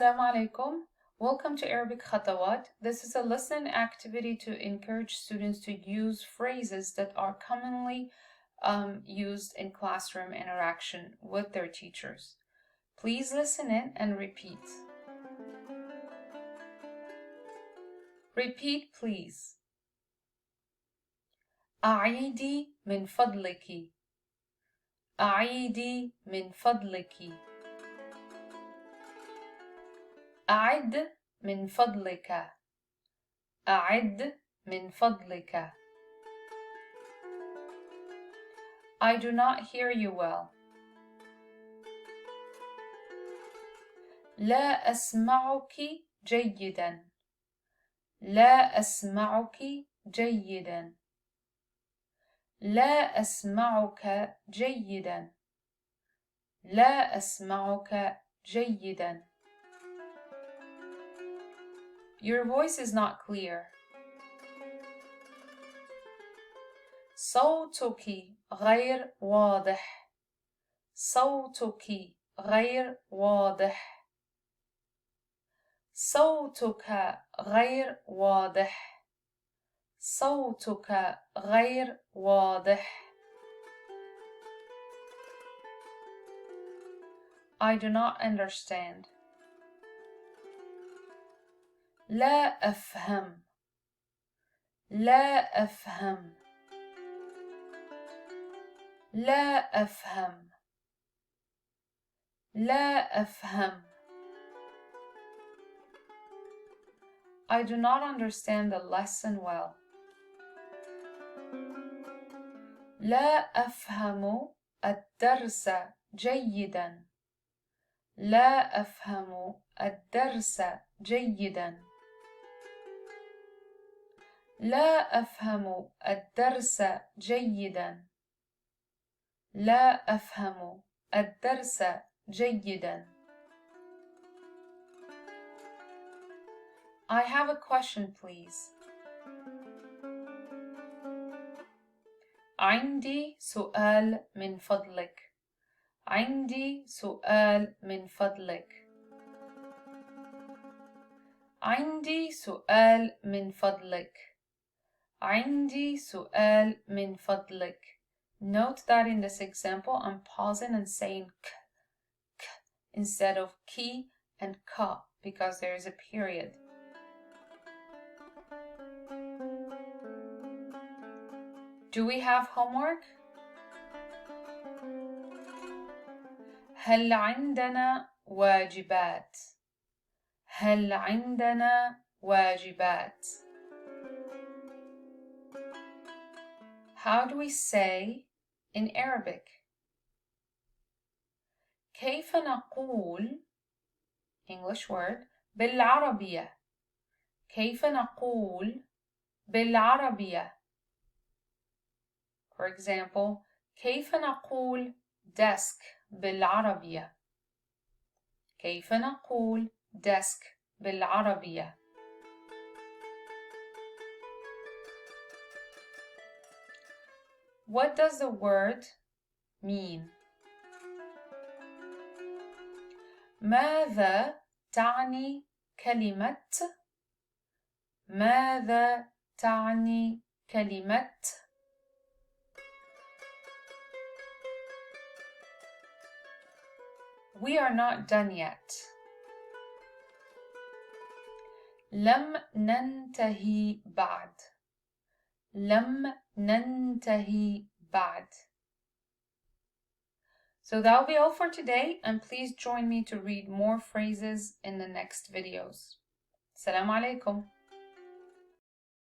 Assalamu alaikum. Welcome to Arabic Khatawaat. This is a listening activity to encourage students to use phrases that are commonly used in classroom interaction with their teachers. Please listen in and repeat. Repeat, please. أعيدي من فضلك. أعيدي من فضلك. أعد من فضلك. أعد من فضلك. I do not hear you well. لا أسمعك جيدا. لا أسمعك جيدا. لا أسمعك جيدا. لا أسمعك جيدا. Your voice is not clear. صوتك غير واضح. صوتك غير واضح. صوتك غير واضح. صوتك غير واضح. I do not understand. لا أفهم. لا أفهم. لا أفهم. لا أفهم. I do not understand the lesson well. لا أفهم الدرس جيدا. لا أفهم الدرس جيدا. لا أفهم الدرس جيدا. لا أفهم الدرس جيدا. I have a question, please. عندي سؤال من فضلك. عندي سؤال من فضلك. عندي سؤال من فضلك. عندي سؤال من فضلك. Note that in this example, I'm pausing and saying k instead of ki and ka because there is a period. Do we have homework? هل عندنا واجبات؟ هل عندنا واجبات؟ How do we say in Arabic? كيف نقول English word بالعربية؟ كيف نقول بالعربية؟ For example, كيف نقول desk بالعربية؟ كيف نقول desk بالعربية؟ What does the word mean? ماذا تعني كلمة؟ ماذا تعني كلمة؟ We are not done yet. لم ننتهي بعد. لم ننتهي بعد. So that will be all for today, and please join me to read more phrases in the next videos. Assalamu alaikum.